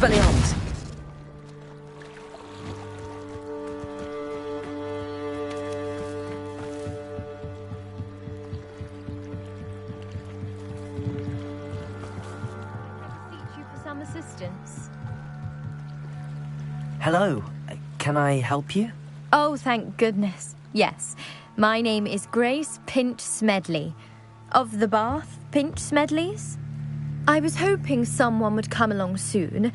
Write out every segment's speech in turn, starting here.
Expelliarmus! Beseech you for some assistance. Hello. Can I help you? Oh, thank goodness. Yes. My name is Grace Pinch Smedley. Of the Bath Pinch Smedleys? I was hoping someone would come along soon.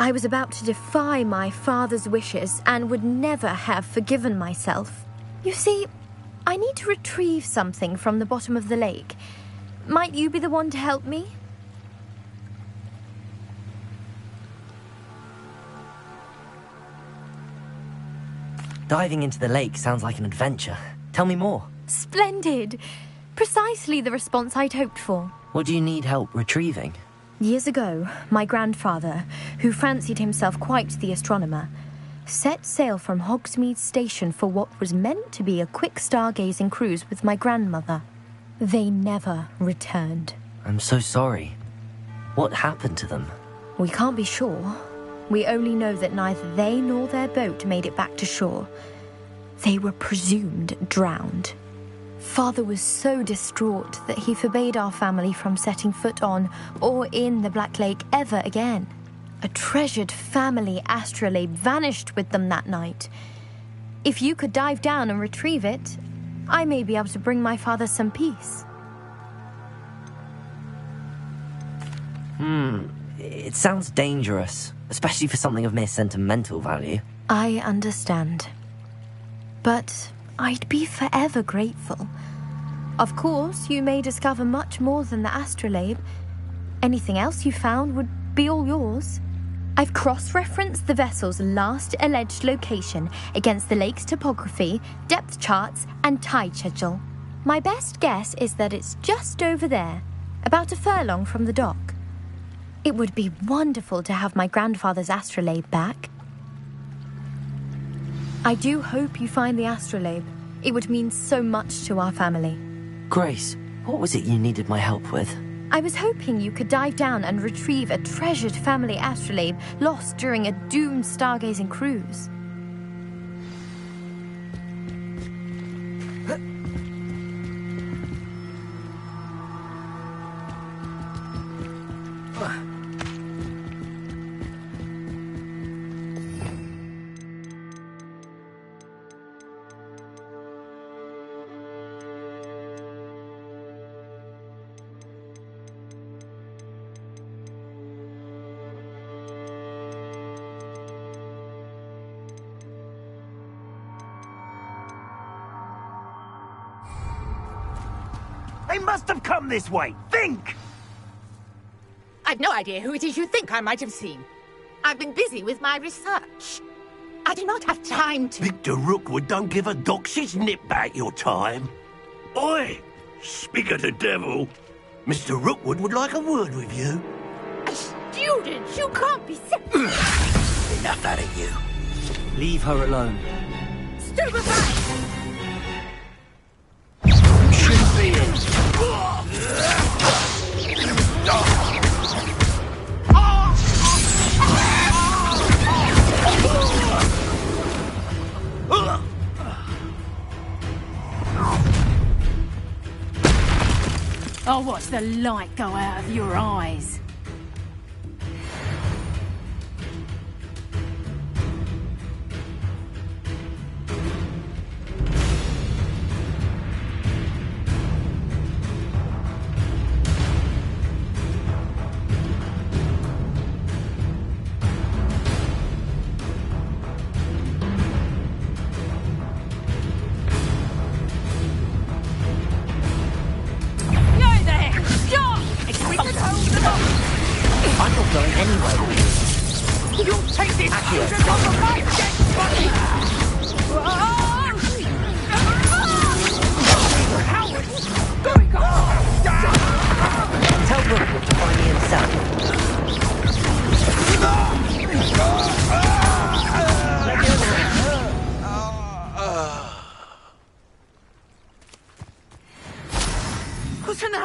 I was about to defy my father's wishes and would never have forgiven myself. You see, I need to retrieve something from the bottom of the lake. Might you be the one to help me? Diving into the lake sounds like an adventure. Tell me more. Splendid! Precisely the response I'd hoped for. What do you need help retrieving? Years ago, my grandfather, who fancied himself quite the astronomer, set sail from Hogsmeade Station for what was meant to be a quick stargazing cruise with my grandmother. They never returned. I'm so sorry. What happened to them? We can't be sure. We only know that neither they nor their boat made it back to shore. They were presumed drowned. Father was so distraught that he forbade our family from setting foot on or in the Black Lake ever again. A treasured family astrolabe vanished with them that night. If you could dive down and retrieve it, I may be able to bring my father some peace. It sounds dangerous, especially for something of mere sentimental value. I understand. But I'd be forever grateful. Of course, you may discover much more than the astrolabe. Anything else you found would be all yours. I've cross-referenced the vessel's last alleged location against the lake's topography, depth charts, and tide schedule. My best guess is that it's just over there, about a furlong from the dock. It would be wonderful to have my grandfather's astrolabe back. I do hope you find the astrolabe. It would mean so much to our family. Grace, what was it you needed my help with? I was hoping you could dive down and retrieve a treasured family astrolabe lost during a doomed stargazing cruise. They must have come this way. Think! I've no idea who it is you think I might have seen. I've been busy with my research. I do not have time to... Victor Rookwood don't give a doxy's nip back your time. Oi! Speak of the devil. Mr. Rookwood would like a word with you. A student? You can't be so... Enough out of you. Leave her alone. Stupefy! Shouldn't be in. I'll watch the light go out of your eyes. You're there! Stop! It's with the toes!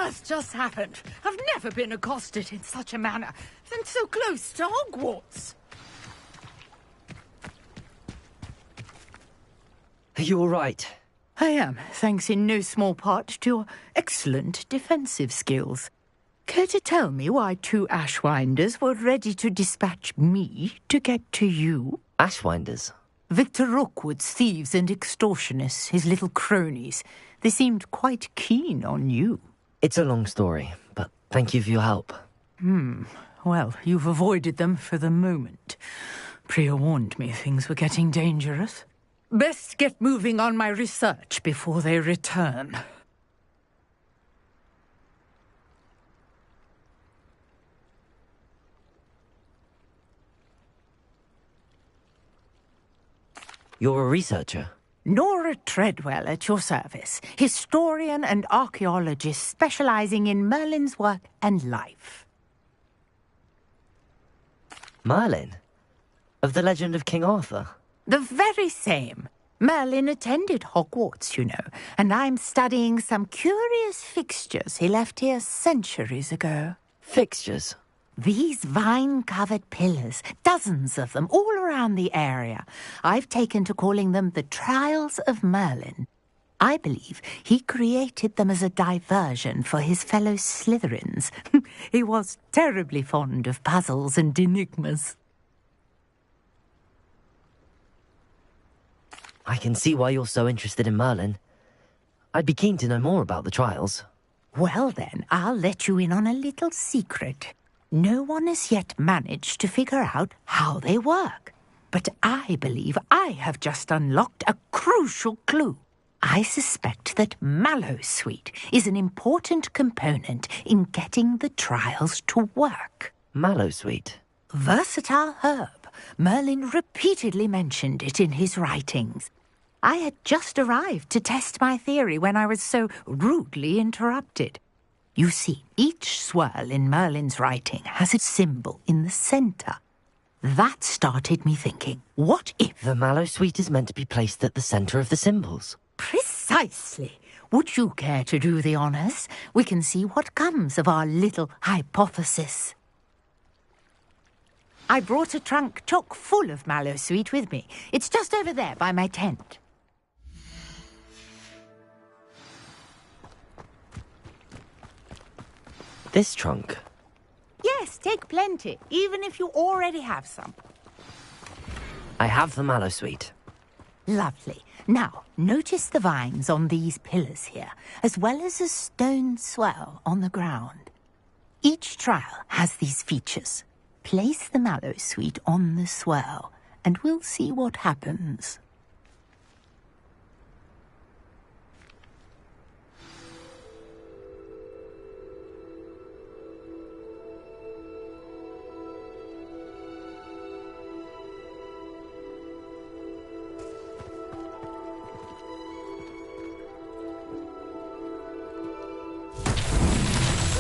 has just happened? I've never been accosted in such a manner, and so close to Hogwarts. Are you all right? I am, thanks in no small part to your excellent defensive skills. Care to tell me why 2 Ashwinders were ready to dispatch me to get to you? Ashwinders? Victor Rookwood's thieves and extortionists, his little cronies. They seemed quite keen on you. It's a long story, but thank you for your help. Well, you've avoided them for the moment. Priya warned me things were getting dangerous. Best get moving on my research before they return. You're a researcher? Nora Treadwell at your service, historian and archaeologist specializing in Merlin's work and life. Merlin? Of the legend of King Arthur? The very same. Merlin attended Hogwarts, you know, and I'm studying some curious fixtures he left here centuries ago. Fixtures? These vine-covered pillars, dozens of them, all around the area. I've taken to calling them the Trials of Merlin. I believe he created them as a diversion for his fellow Slytherins. He was terribly fond of puzzles and enigmas. I can see why you're so interested in Merlin. I'd be keen to know more about the trials. Well then, I'll let you in on a little secret. No one has yet managed to figure out how they work. But I believe I have just unlocked a crucial clue. I suspect that Mallowsweet is an important component in getting the trials to work. Mallowsweet? Versatile herb. Merlin repeatedly mentioned it in his writings. I had just arrived to test my theory when I was so rudely interrupted. You see, each swirl in Merlin's writing has a symbol in the centre. That started me thinking, what if... The Mallowsweet is meant to be placed at the centre of the symbols. Precisely. Would you care to do the honours? We can see what comes of our little hypothesis. I brought a trunk chock full of Mallowsweet with me. It's just over there by my tent. This trunk? Yes, take plenty, even if you already have some. I have the Mallowsweet. Lovely. Now, notice the vines on these pillars here, as well as a stone swell on the ground. Each trial has these features. Place the Mallowsweet on the swell, and we'll see what happens.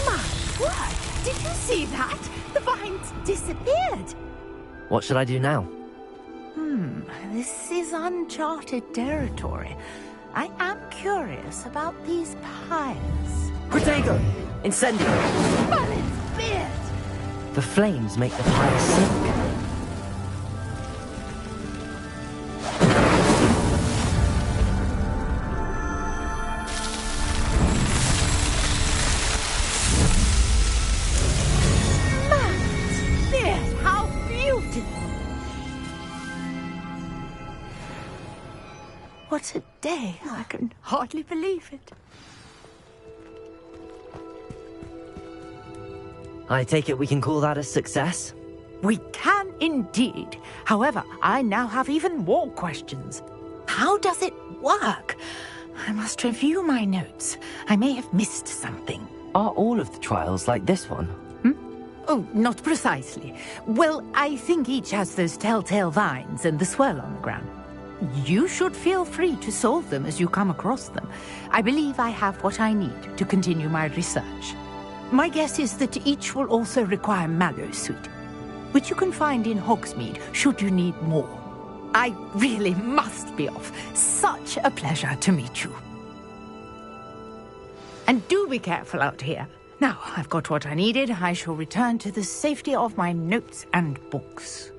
My word! Did you see that? The vines disappeared. What should I do now? This is uncharted territory. I am curious about these pyres. Protego! Incendio! Merlin's beard! The flames make the pyre sink. Merlin's beard! How beautiful! What a day! I can hardly believe it. I take it we can call that a success? We can indeed. However, I now have even more questions. How does it work? I must review my notes. I may have missed something. Are all of the trials like this one? Oh, not precisely. Well, I think each has those telltale vines and the swirl on the ground. You should feel free to solve them as you come across them. I believe I have what I need to continue my research. My guess is that each will also require Mallowsweet, which you can find in Hogsmeade should you need more. I really must be off. Such a pleasure to meet you. And do be careful out here. Now, I've got what I needed. I shall return to the safety of my notes and books.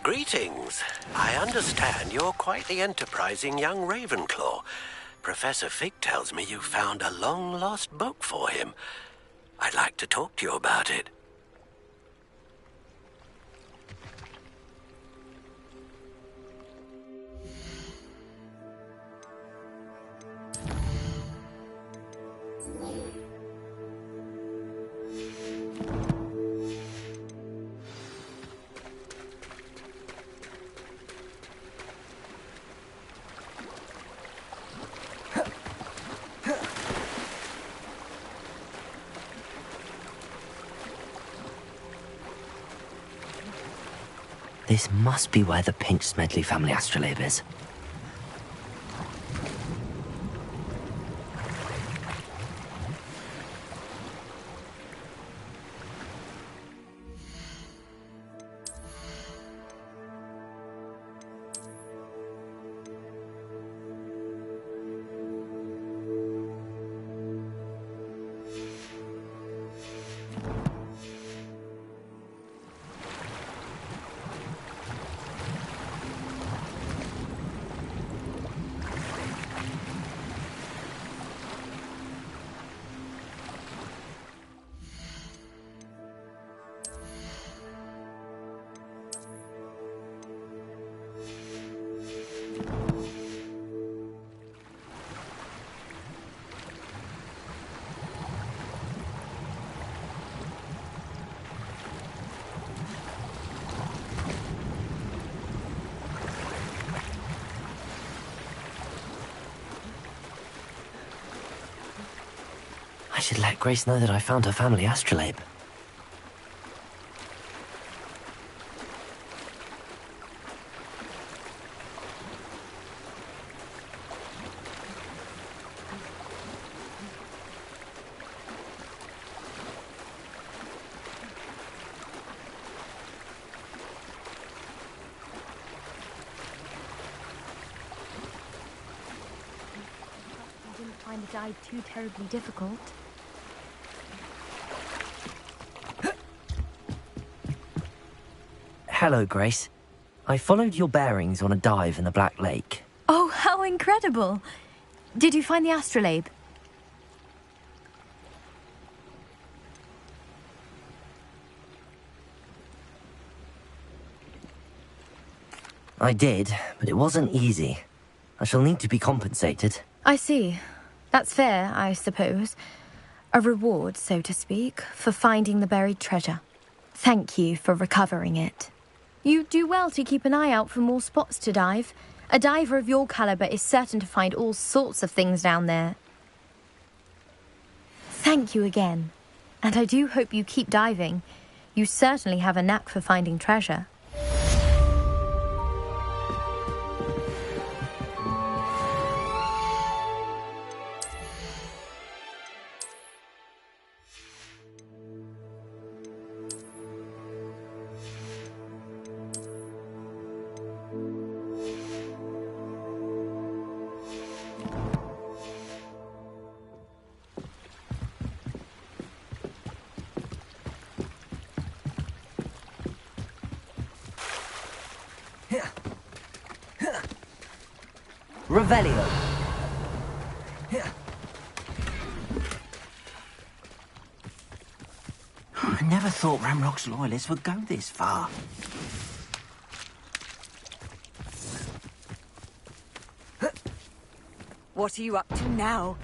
Greetings. I understand you're quite the enterprising young Ravenclaw. Professor Fig tells me you found a long-lost book for him. I'd like to talk to you about it. This must be where the Pinch Smedley family astrolabe is. I should let Grace know that I found her family astrolabe. I didn't find the dive too terribly difficult. Hello, Grace. I followed your bearings on a dive in the Black Lake. Oh, how incredible! Did you find the astrolabe? I did, but it wasn't easy. I shall need to be compensated. I see. That's fair, I suppose. A reward, so to speak, for finding the buried treasure. Thank you for recovering it. You do well to keep an eye out for more spots to dive. A diver of your caliber is certain to find all sorts of things down there. Thank you again. And I do hope you keep diving. You certainly have a knack for finding treasure. Revelio. I never thought Ramrock's loyalists would go this far. What are you up to now?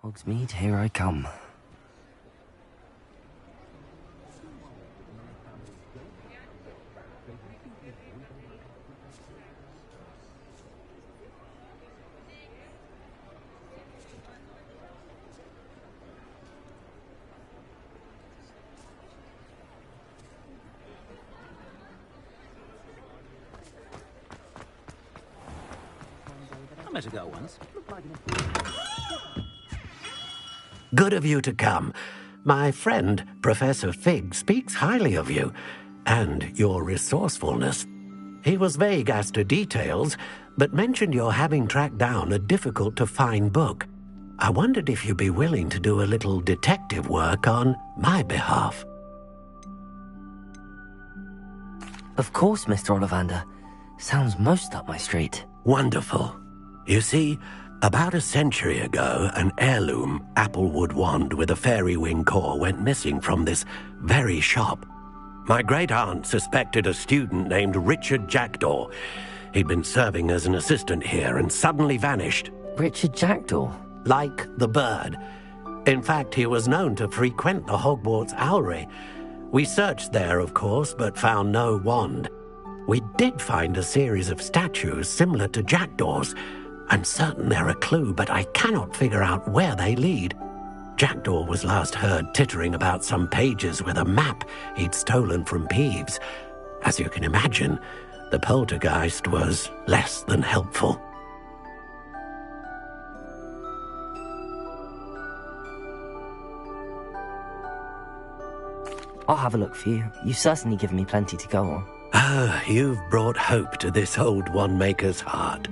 Hogsmeade, here I come. I met a girl once. Good of you to come. My friend, Professor Fig, speaks highly of you and your resourcefulness. He was vague as to details, but mentioned your having tracked down a difficult-to-find book. I wondered if you'd be willing to do a little detective work on my behalf. Of course, Mr. Ollivander. Sounds most up my street. Wonderful. You see, about a century ago, an heirloom applewood wand with a fairy wing core went missing from this very shop. My great-aunt suspected a student named Richard Jackdaw. He'd been serving as an assistant here and suddenly vanished. Richard Jackdaw? Like the bird. In fact, he was known to frequent the Hogwarts Owlery. We searched there, of course, but found no wand. We did find a series of statues similar to Jackdaw's. I'm certain they're a clue, but I cannot figure out where they lead. Jackdaw was last heard tittering about some pages with a map he'd stolen from Peeves. As you can imagine, the poltergeist was less than helpful. I'll have a look for you. You've certainly given me plenty to go on. Ah, you've brought hope to this old one-maker's heart.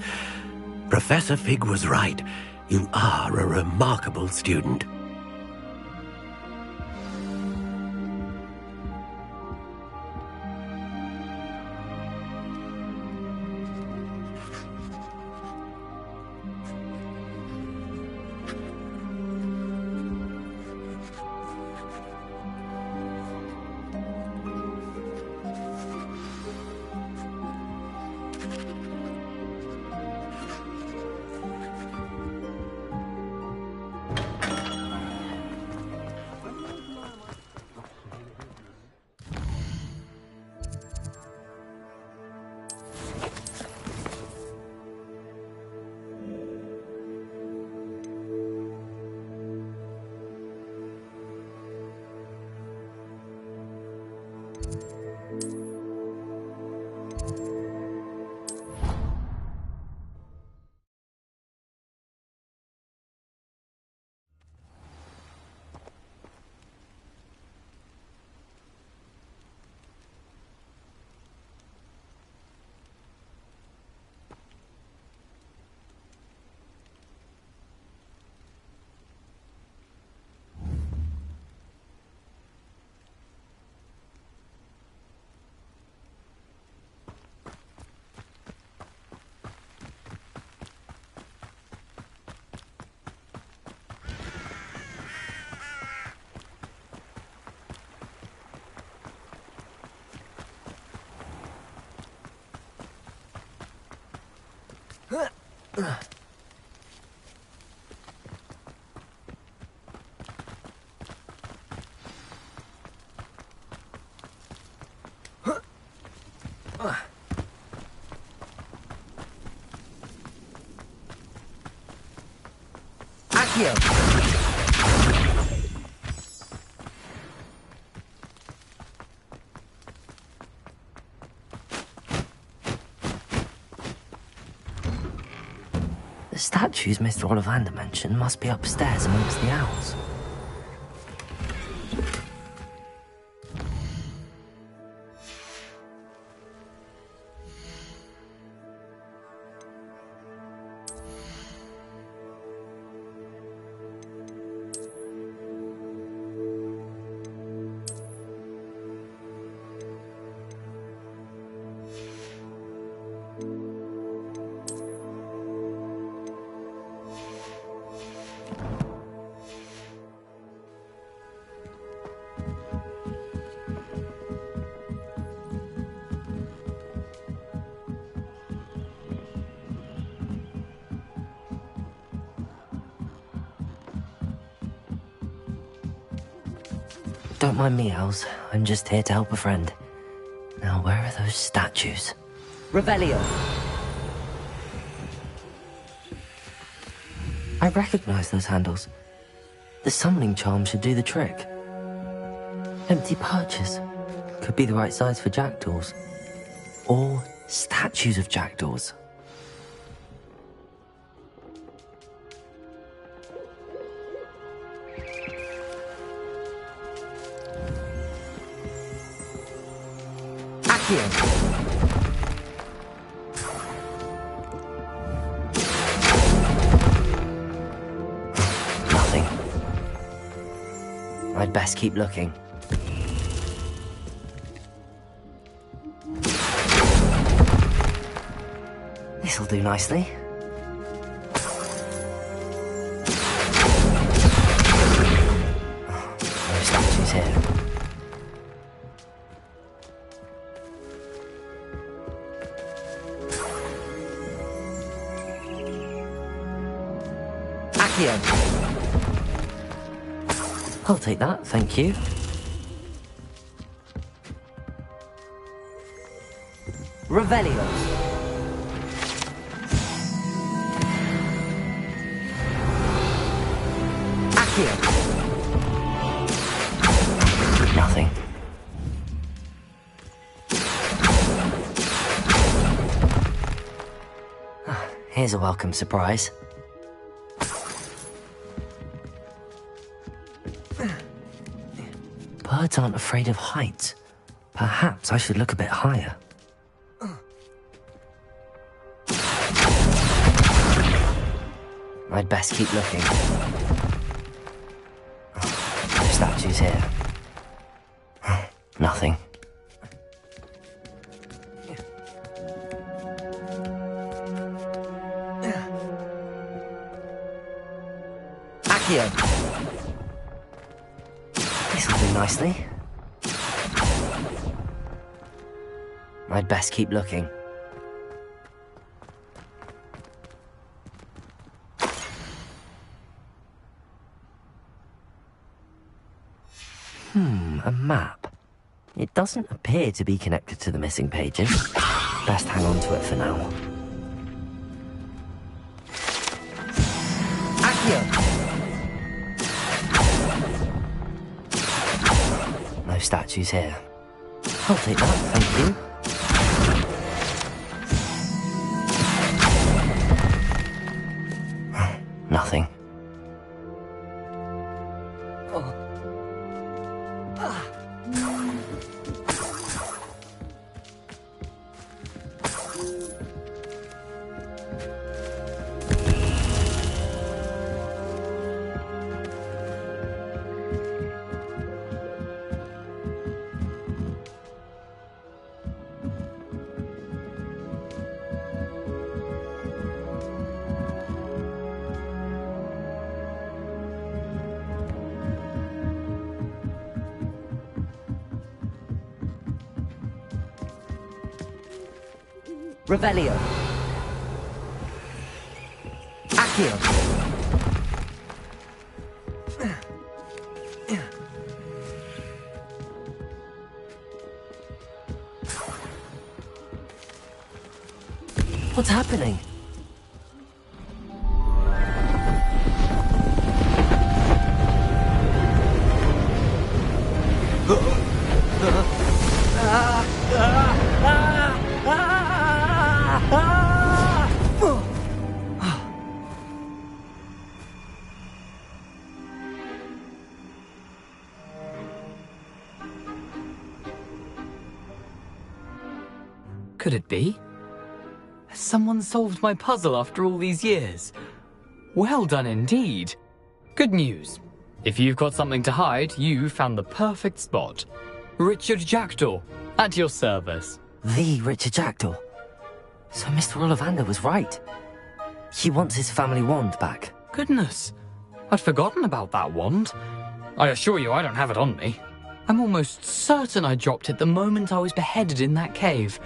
Professor Fig was right. You are a remarkable student. Accio! The statues Mr. Ollivander mentioned must be upstairs amongst the owls. Don't mind me, Els. I'm just here to help a friend. Now, where are those statues? Revelio. I recognize those handles. The summoning charm should do the trick. Empty perches. Could be the right size for jackdaws. Or statues of jackdaws. Nothing. I'd best keep looking. This'll do nicely. Oh, no statues here. I'll take that, thank you. Revelio. Accio. Nothing. Here's a welcome surprise. Birds aren't afraid of heights. Perhaps I should look a bit higher. I'd best keep looking. Oh, no statues here. Nothing. Accio. This'll do nicely. I'd best keep looking. A map. It doesn't appear to be connected to the missing pages. Best hang on to it for now. Accio. No statues here. I'll take that, thank you. Nothing. Revelio. Accio. What's happening? Could it be? Has someone solved my puzzle after all these years? Well done indeed. Good news. If you've got something to hide, you found the perfect spot. Richard Jackdaw, at your service. The Richard Jackdaw. So Mr. Ollivander was right. He wants his family wand back. Goodness, I'd forgotten about that wand. I assure you I don't have it on me. I'm almost certain I dropped it the moment I was beheaded in that cave.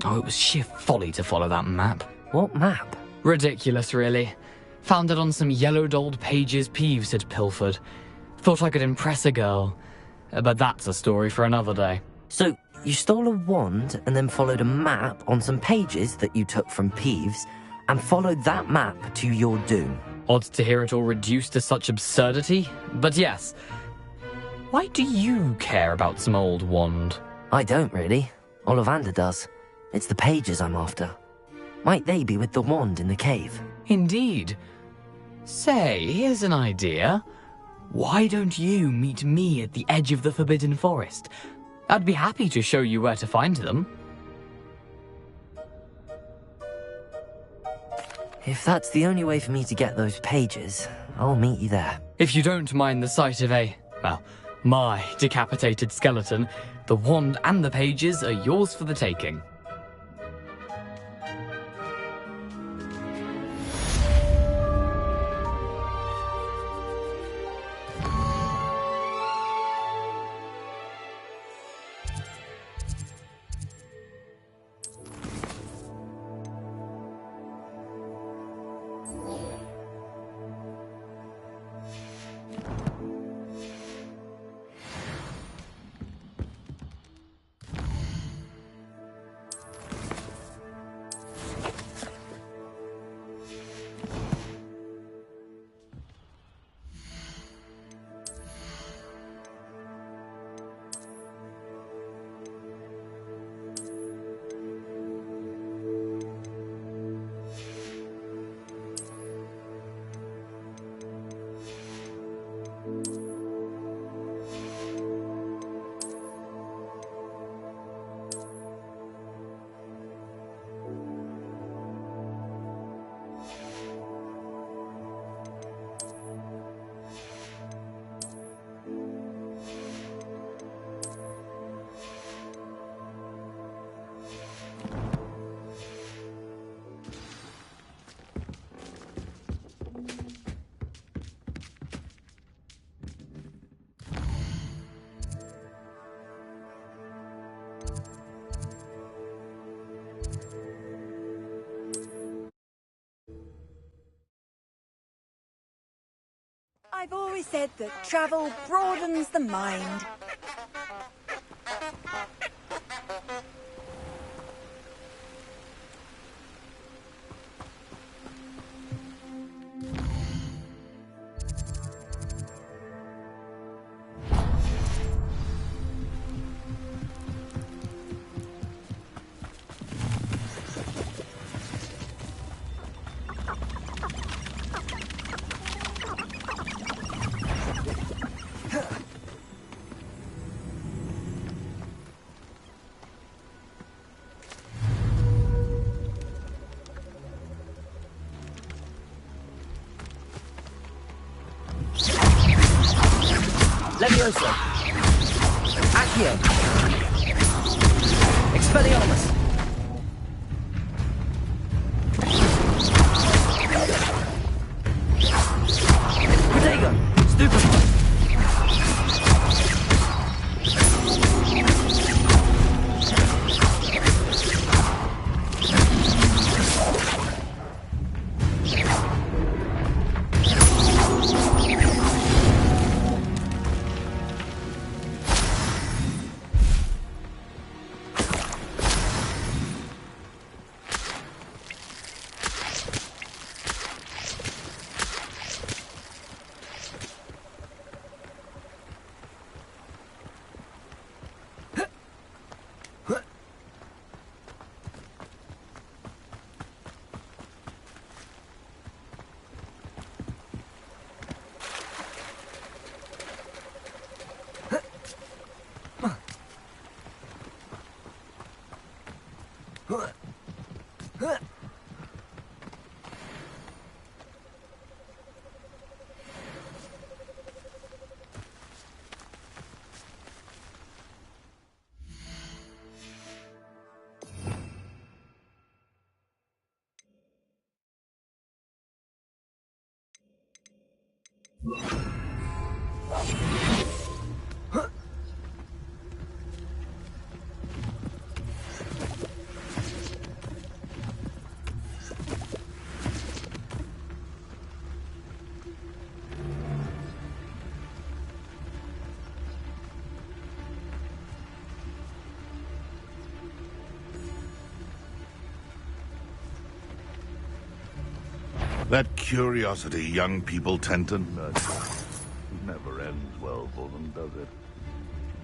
Oh, it was sheer folly to follow that map. What map? Ridiculous, really. Found it on some yellowed old pages Peeves had pilfered. Thought I could impress a girl. but that's a story for another day. So, you stole a wand and then followed a map on some pages that you took from Peeves and followed that map to your doom. Odd to hear it all reduced to such absurdity, but yes. Why do you care about some old wand? I don't really. Ollivander does. It's the pages I'm after. Might they be with the wand in the cave? Indeed. Say, here's an idea. Why don't you meet me at the edge of the Forbidden Forest? I'd be happy to show you where to find them. If that's the only way for me to get those pages, I'll meet you there. If you don't mind the sight of my decapitated skeleton, the wand and the pages are yours for the taking. I've always said that travel broadens the mind. Levioso. Accio. Expelliarmus. Protego. Stupefy. That curiosity young people tend to nurture never ends well for them, does it?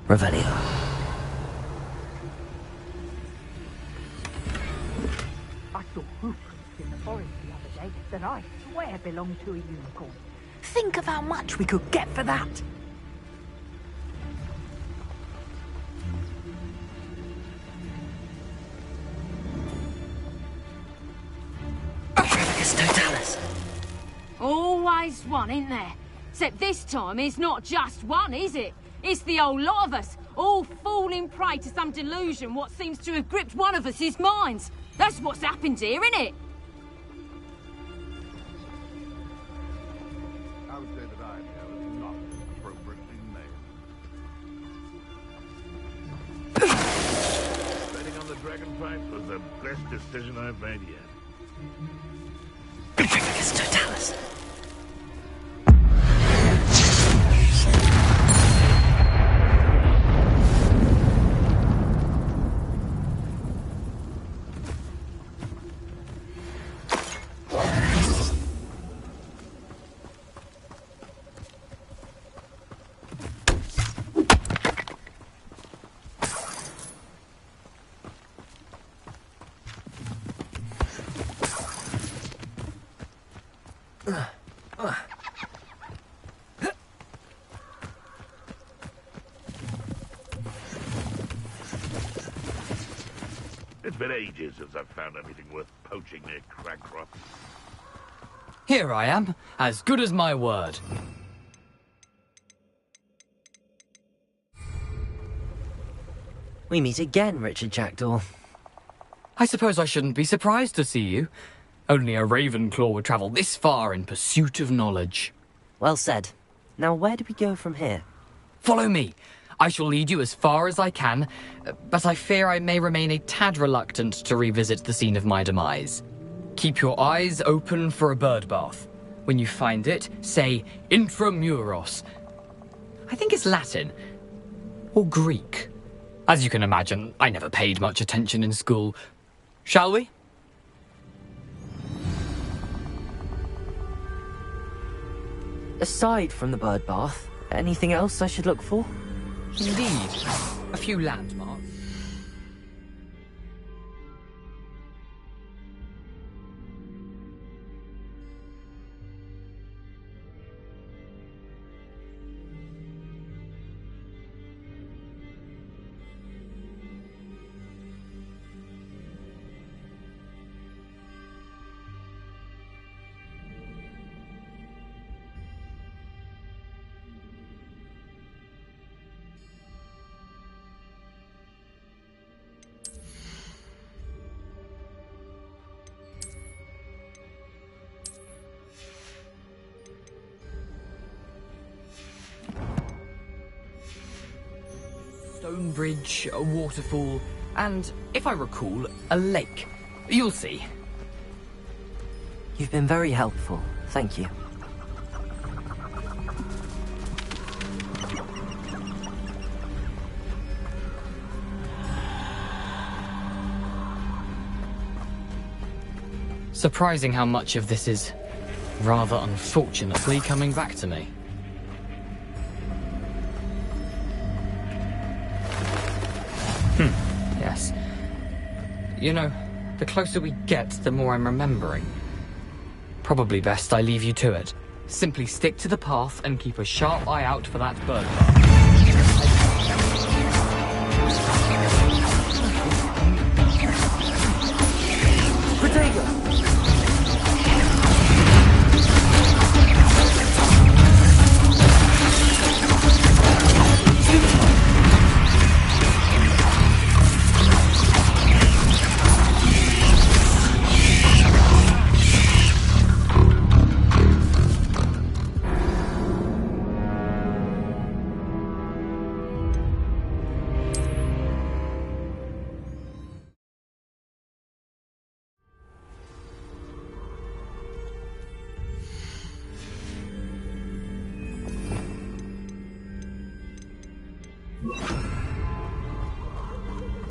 Revelio. I saw hoofprints in the forest the other day that I swear belonged to a unicorn. Think of how much we could get for that. Totalis. Always one, isn't there? Except this time it's not just one, is it? It's the whole lot of us, all falling prey to some delusion what seems to have gripped one of us' minds. That's what's happened here, isn't it? I would say that I am not appropriately named. Betting on the dragon fight was the best decision I've made yet. Totalis. It's been ages since I've found anything worth poaching near Cragcroft. Here I am, as good as my word. We meet again, Richard Jackdaw. I suppose I shouldn't be surprised to see you. Only a Ravenclaw would travel this far in pursuit of knowledge. Well said. Now where do we go from here? Follow me. I shall lead you as far as I can, but I fear I may remain a tad reluctant to revisit the scene of my demise. Keep your eyes open for a bird bath. When you find it, say Intramuros. I think it's Latin. Or Greek. As you can imagine, I never paid much attention in school. Shall we? Aside from the bird bath, anything else I should look for? Indeed. A few landmarks. Stone bridge, a waterfall, and, if I recall, a lake. You'll see. You've been very helpful. Thank you. Surprising how much of this is, rather unfortunately, coming back to me. Yes. You know, the closer we get, the more I'm remembering. Probably best I leave you to it. Simply stick to the path and keep a sharp eye out for that bird bath.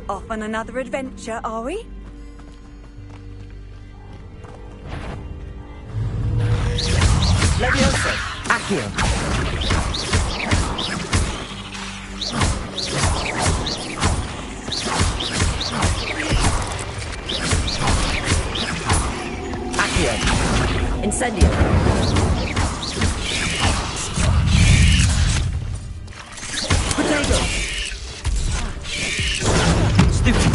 Off on another adventure, are we? Levioso! Accio! Accio! Incendio! Potato! Stupid!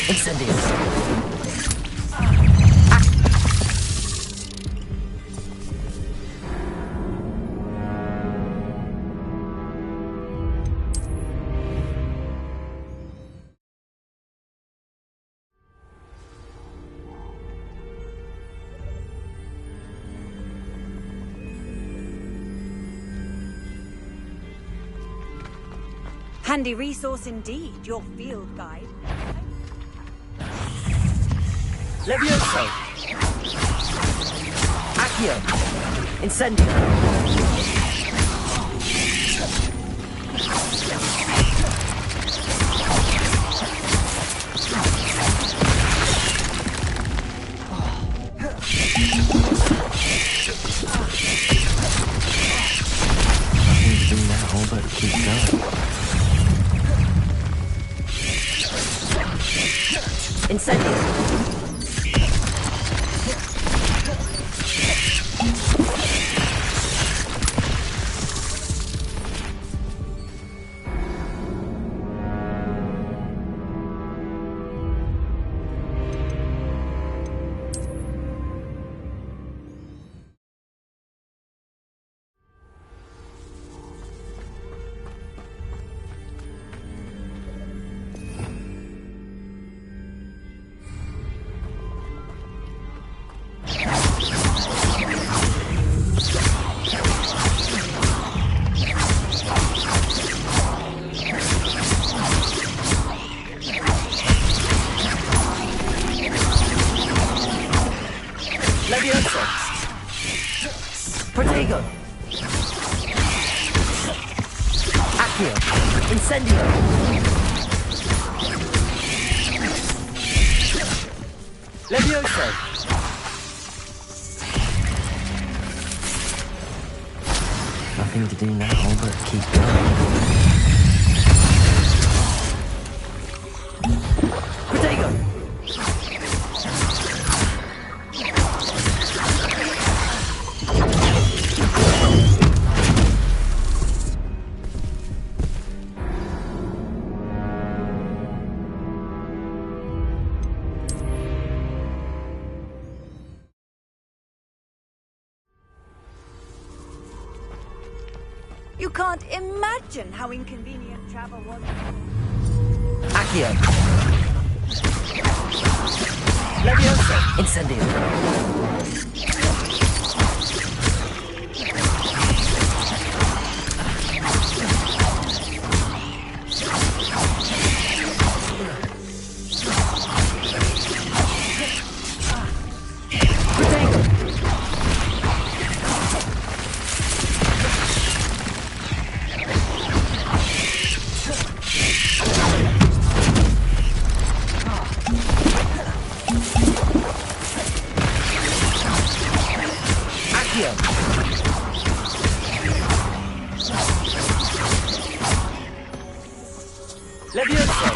Incendio! Handy resource indeed, your field guide. Levioso! Accio! Incendio! Nothing to do now but keep going. Incendio! Levioso! Protego! Accio! Incendio! Levioso! Nothing to do now but keep going. Protego! You can't imagine how inconvenient travel was. Accio! Levioso! Incendio! Levioso!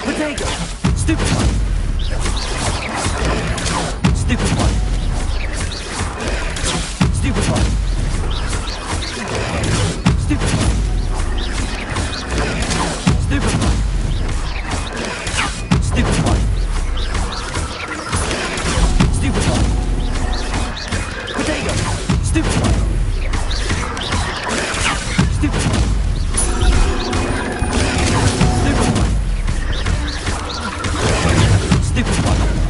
Potato! Stupid one! Stupid one! Stupid one! Stupid one! Stupid one! Stupid one! Stupid one! Potato! Stupid one! Stupid one! Stupid one! Stupid one!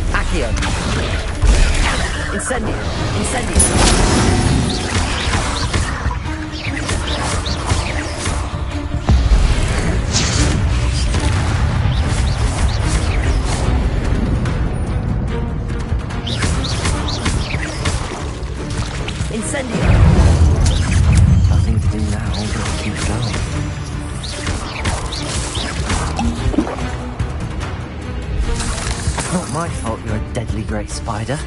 great spider.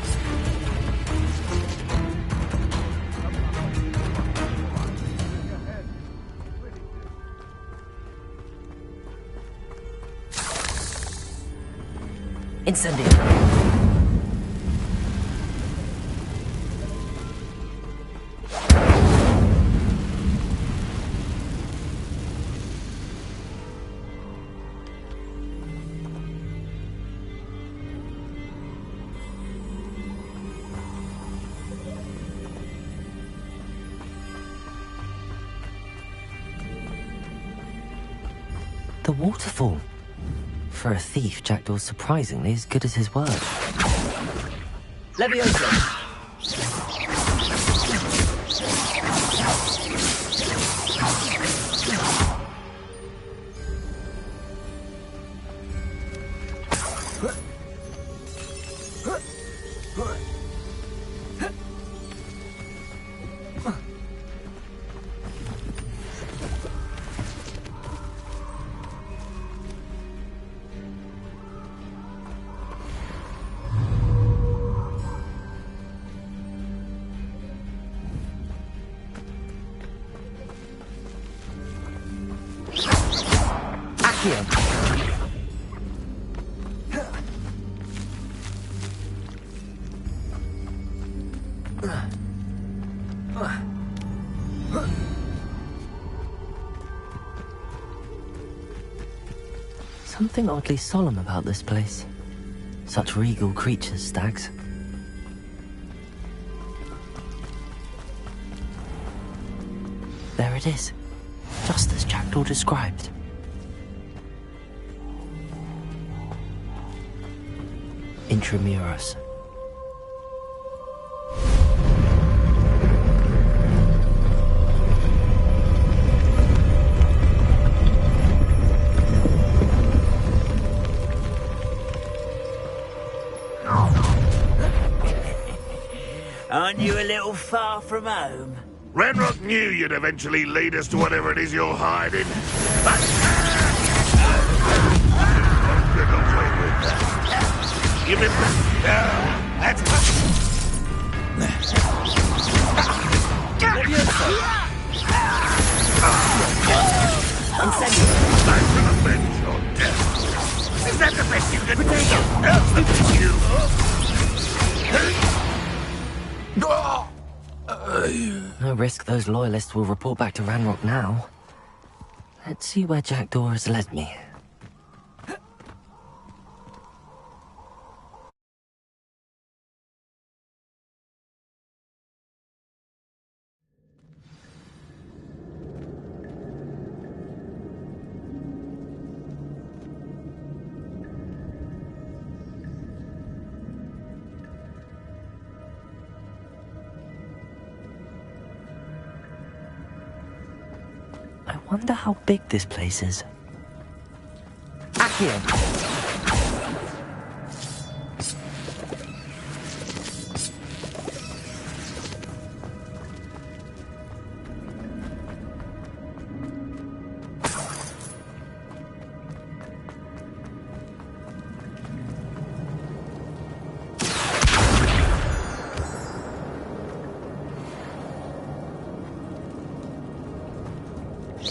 Incendio. The waterfall. For a thief, Jackdaw's surprisingly as good as his word. Leviosa! Something oddly solemn about this place. Such regal creatures, stags. There it is, just as Jackdaw described. Intramuros. Aren't you a little far from home? Ranrock knew you'd eventually lead us to whatever it is you're hiding. Get away with that. You missed that. I shall avenge your death. Is that the best you can do? No risk those loyalists will report back to Ranrock now. Let's see where Jackdaw has led me. I wonder how big this place is. Accio!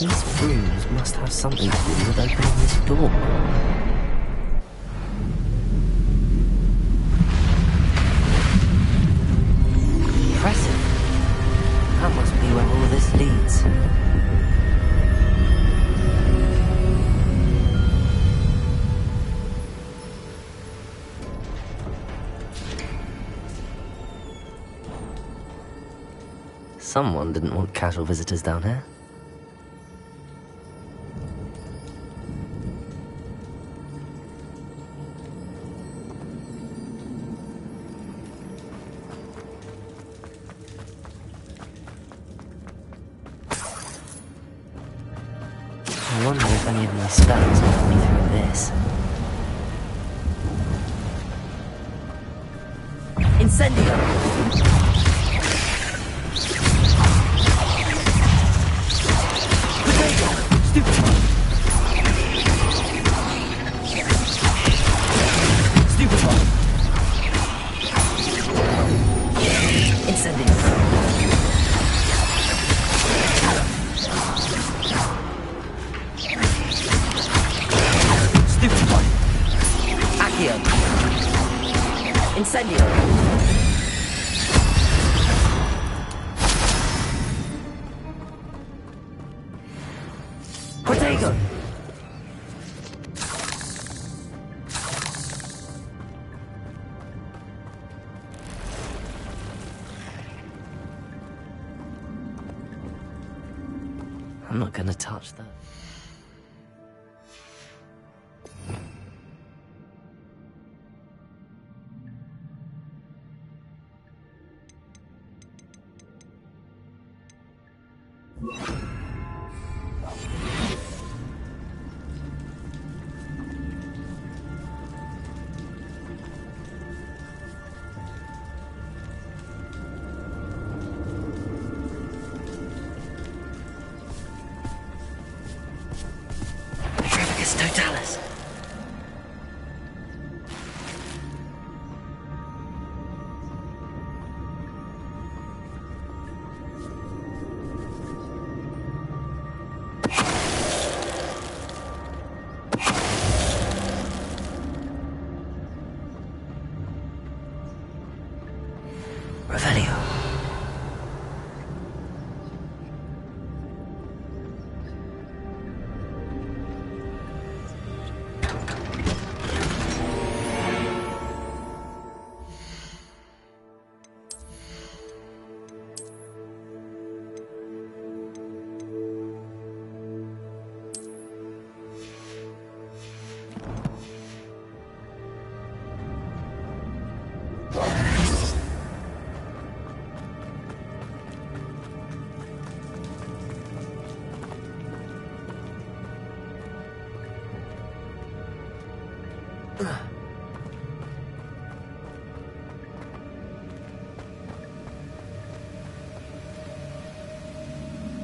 These rooms must have something to do with opening this door. Impressive. That must be where all this leads. Someone didn't want casual visitors down here. I wonder if any of my spells will help me through this. Incendio! Incendio! Protego! I'm not gonna touch that. Totalis. Revelio.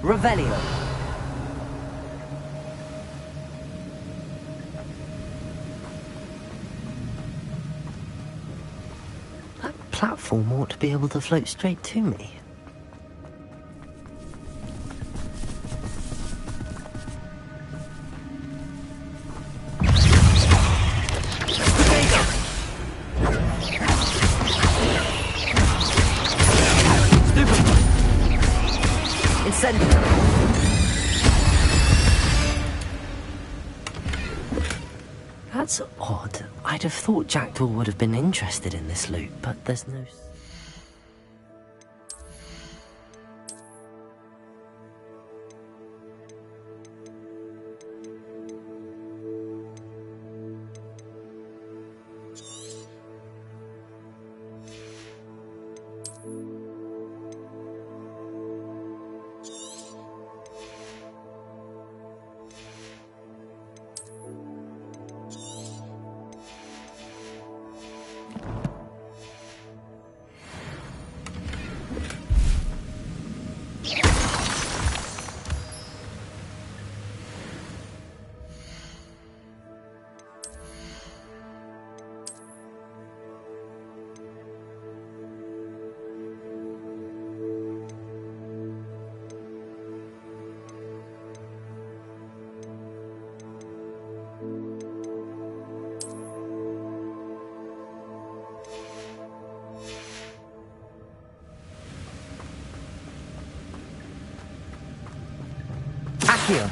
Revelio. That platform ought to be able to float straight to me. That's odd. I'd have thought Jackdaw would have been interested in this loot, but there's no... Accio.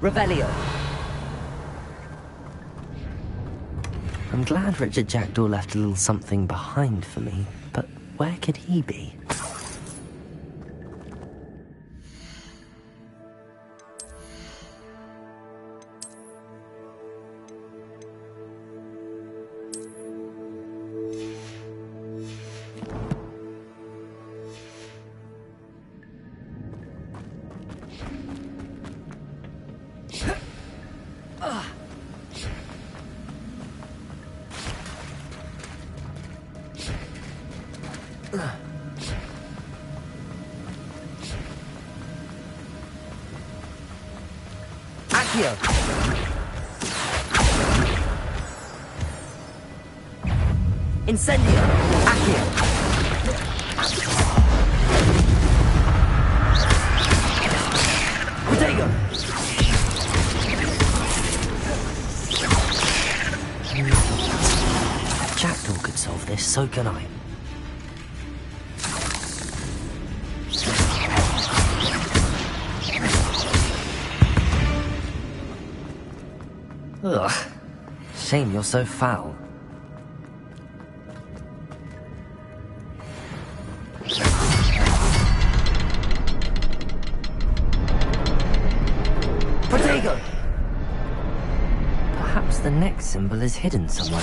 Revelio. I'm glad Richard Jackdaw left a little something behind for me, but where could he be? Accio. Incendio! Accio! Protego! If Jackdaw could solve this, so can I. Ugh. Shame you're so foul. Protego! Perhaps the next symbol is hidden somewhere.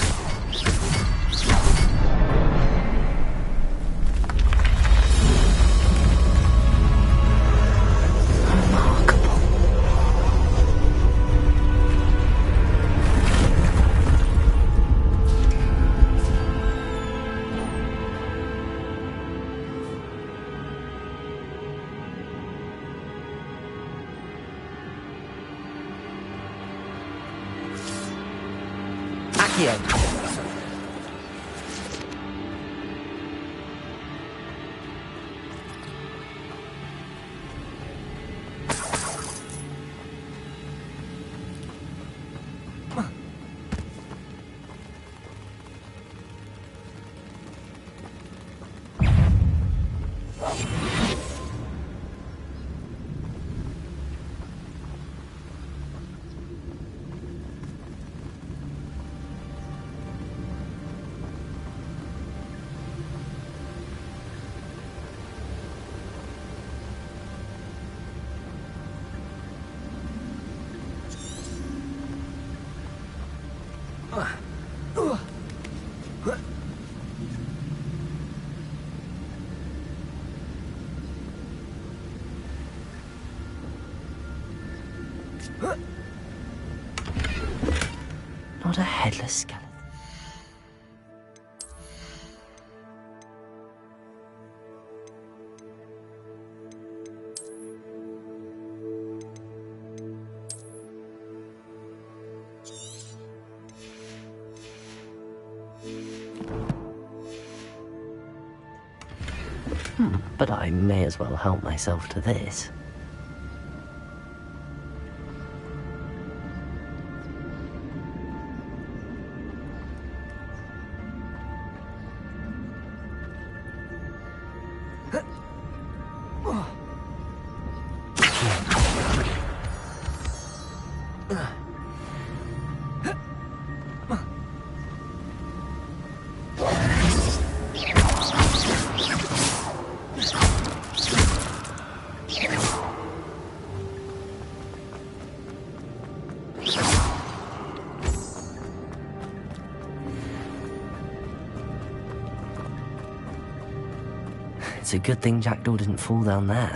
Not a headless skeleton. But I may as well help myself to this. It's a good thing Jackdaw didn't fall down there.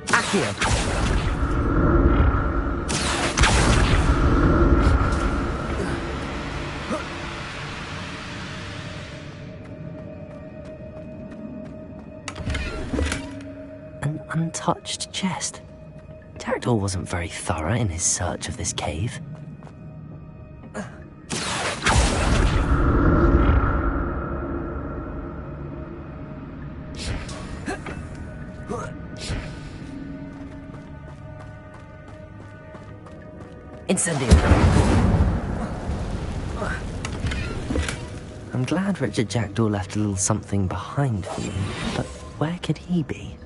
Accio! An untouched chest. Jackdaw wasn't very thorough in his search of this cave. Incendio! I'm glad Richard Jackdaw left a little something behind for me, but where could he be?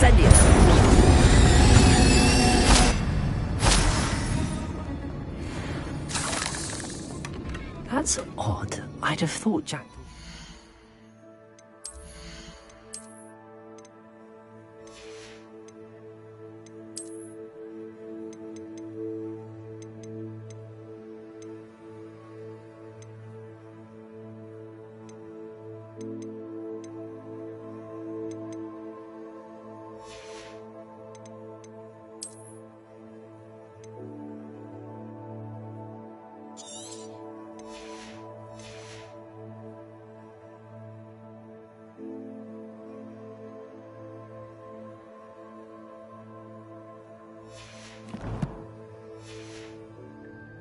Incendio! That's odd. I'd have thought Jack...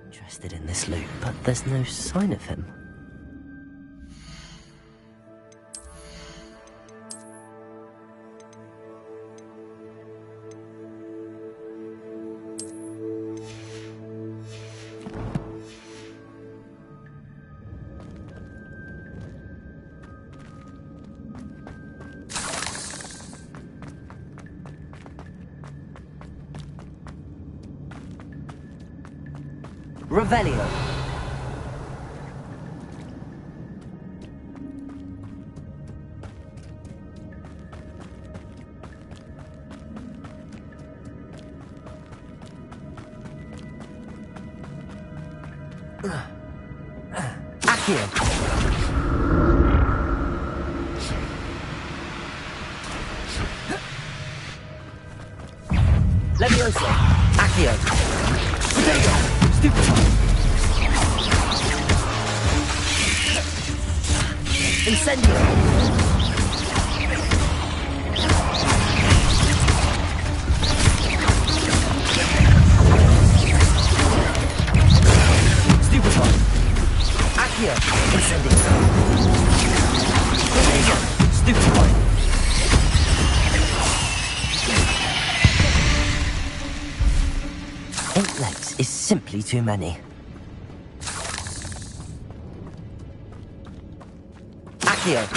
Interested in this loot, but there's no sign of him. Revelio. Accio. Levioso. Accio. Potato. Stupefy. Incendio. Stupefy. Accio. Incendio. Stupefy. Eight legs is simply too many. Accio.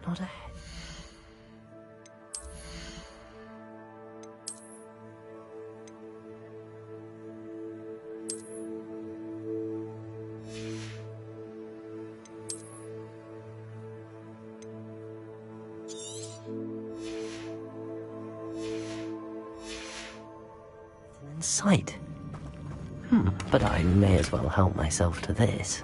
Not a head. In sight. But I may as well help myself to this.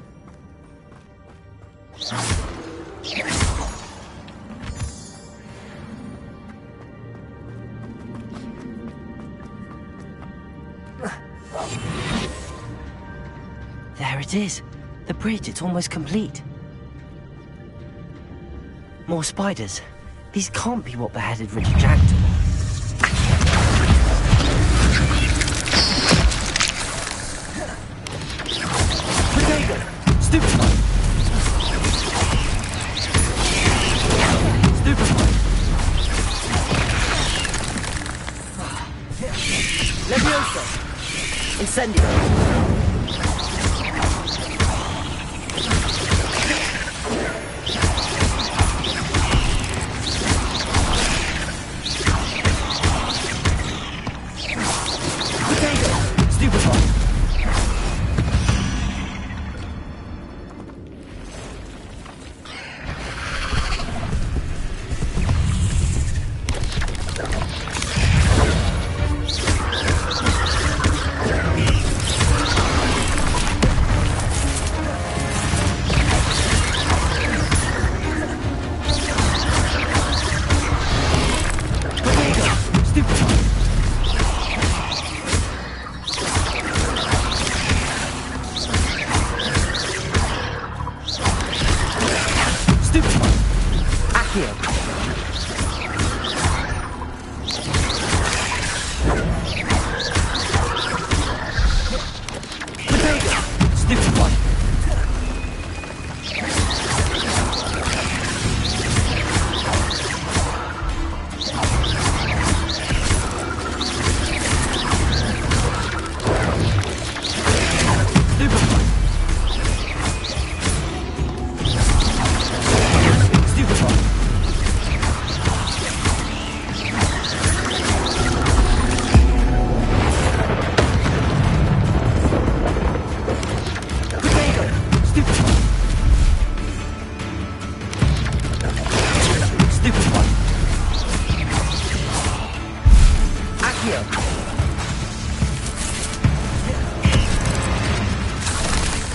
There it is. The bridge, it's almost complete. More spiders. These can't be what beheaded Richard Jackdaw. Potato! Stupefy! Stupefy! Levioso! Incendio!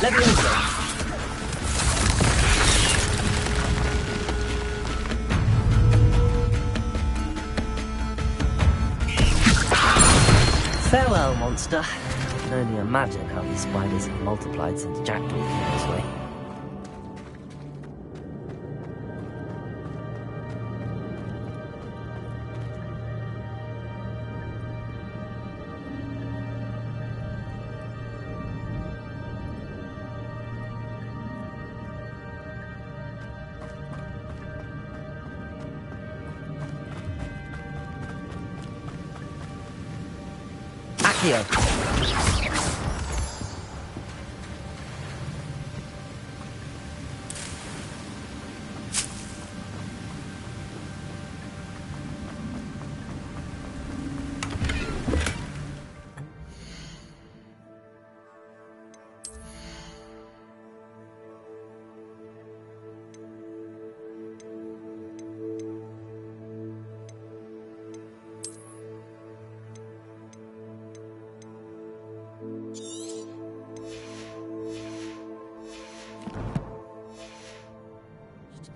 Leviosa! Farewell, monster. I can only imagine how these spiders have multiplied since Jackdaw came this way. Accio.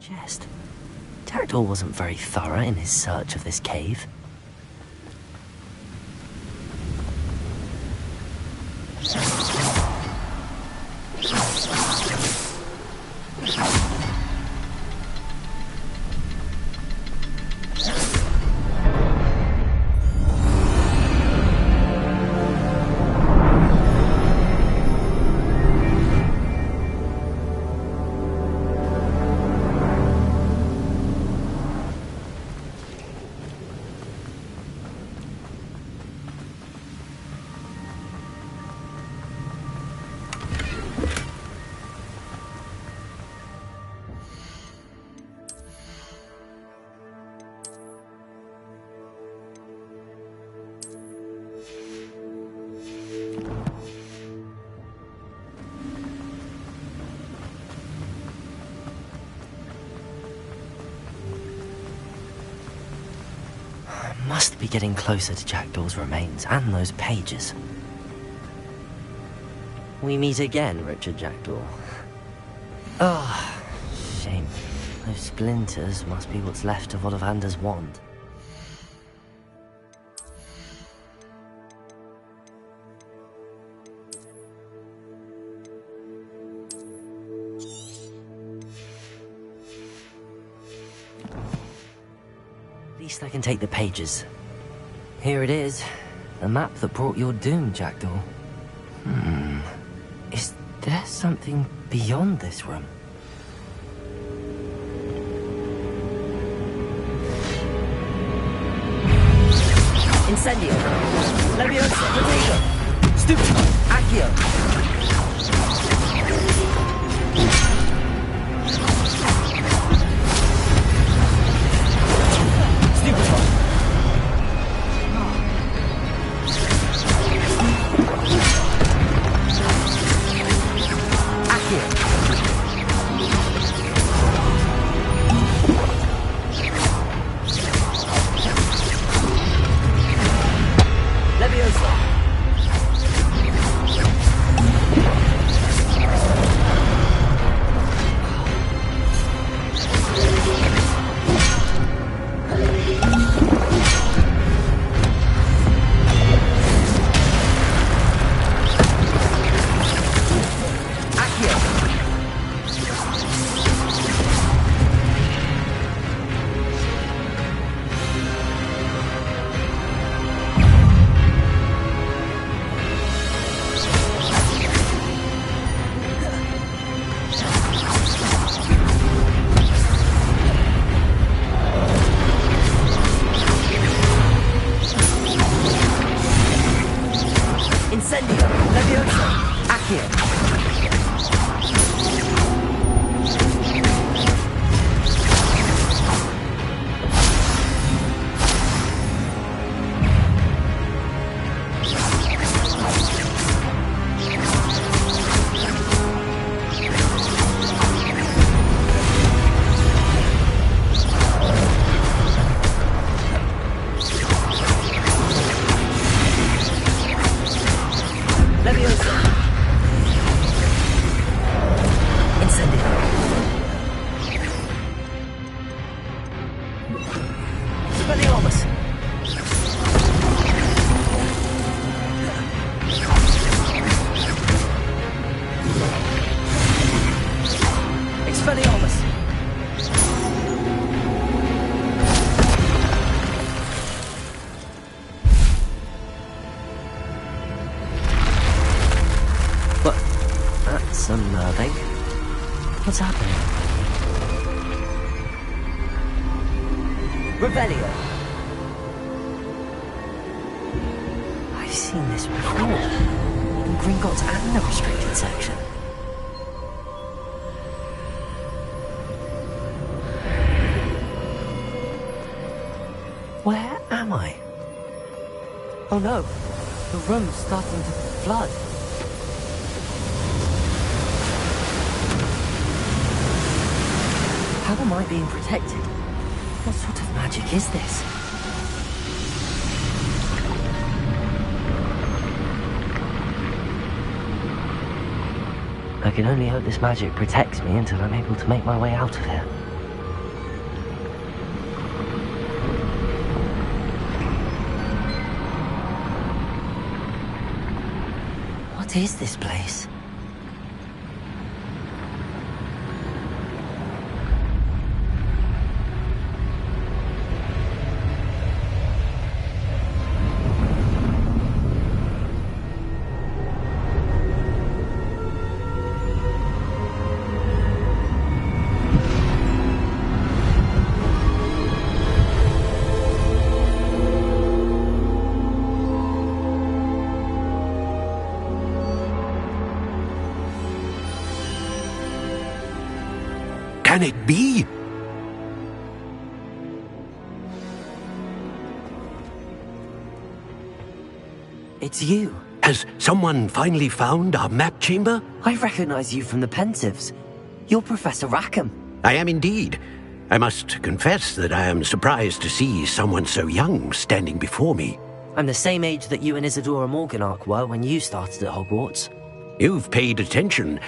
Chest. Jackdaw wasn't very thorough in his search of this cave. Must be getting closer to Jackdaw's remains and those pages. We meet again, Richard Jackdaw. Oh, shame. Those splinters must be what's left of Ollivander's wand. At least I can take the pages. Here it is. The map that brought your doom, Jackdaw. Is there something beyond this room? Incendio! Leviosa! Potato! Stupefy! Accio! That's unnerving. What's happening? Revelio! I've seen this before. In Gringotts and the restricted section. Where am I? Oh no, the room's starting to flood. How am I being protected? What sort of magic is this? I can only hope this magic protects me until I'm able to make my way out of here. What is this place? Can it be? It's you. Has someone finally found our map chamber? I recognize you from the Pensives. You're Professor Rackham. I am indeed. I must confess that I am surprised to see someone so young standing before me. I'm the same age that you and Isadora Morganach were when you started at Hogwarts. You've paid attention,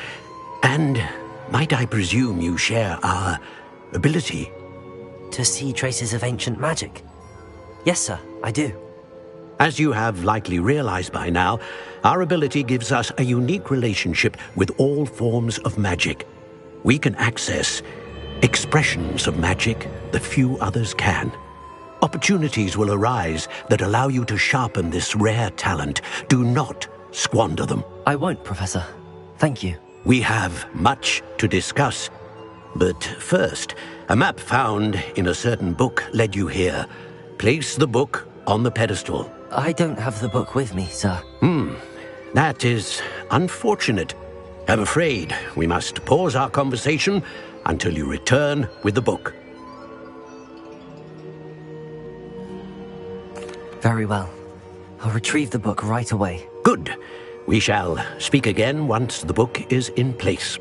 and might I presume you share our ability? To see traces of ancient magic? Yes, sir, I do. As you have likely realized by now, our ability gives us a unique relationship with all forms of magic. We can access expressions of magic that few others can. Opportunities will arise that allow you to sharpen this rare talent. Do not squander them. I won't, Professor. Thank you. We have much to discuss. But first, a map found in a certain book led you here. Place the book on the pedestal. I don't have the book with me, sir. That is unfortunate. I'm afraid we must pause our conversation until you return with the book. Very well. I'll retrieve the book right away. Good. We shall speak again once the book is in place.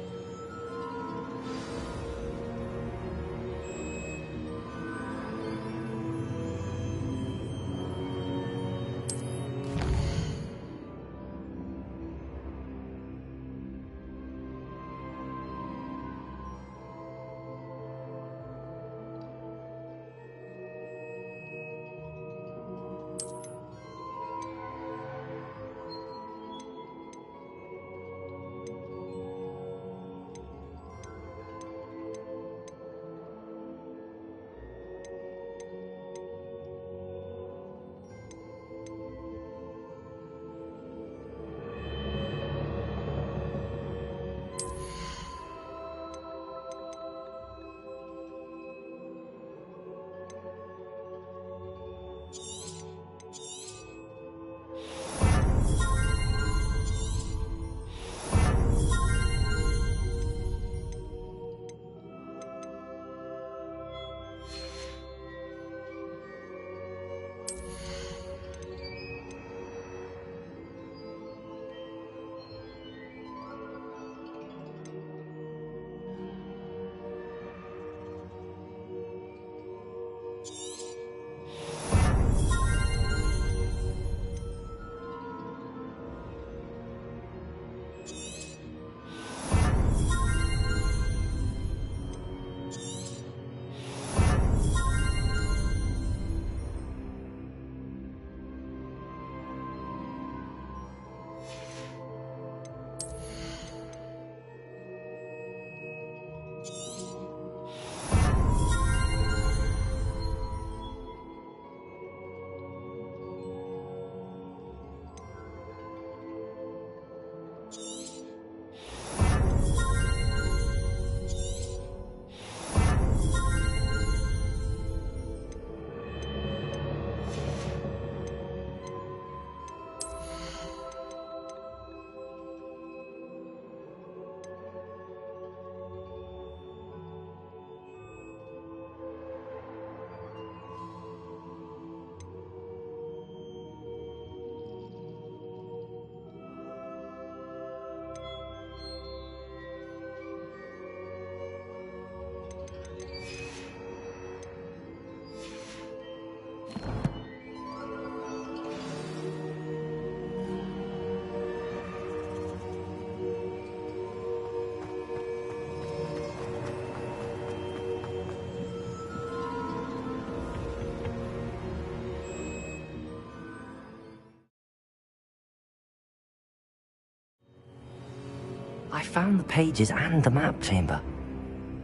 I found the pages and the map chamber.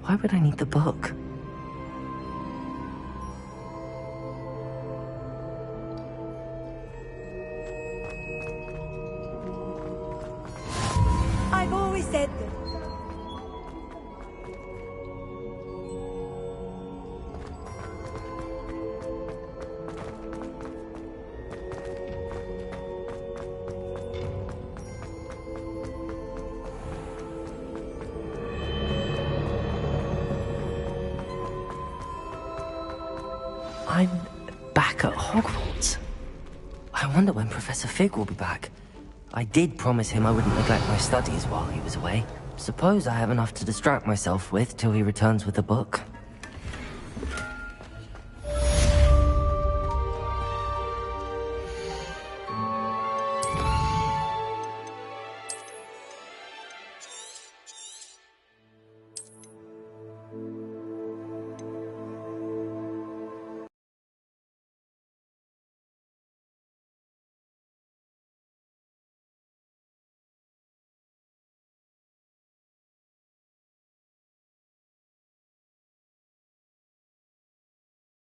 Why would I need the book? I've always said that. I'm back at Hogwarts. I wonder when Professor Fig will be back. I did promise him I wouldn't neglect my studies while he was away. Suppose I have enough to distract myself with till he returns with the book.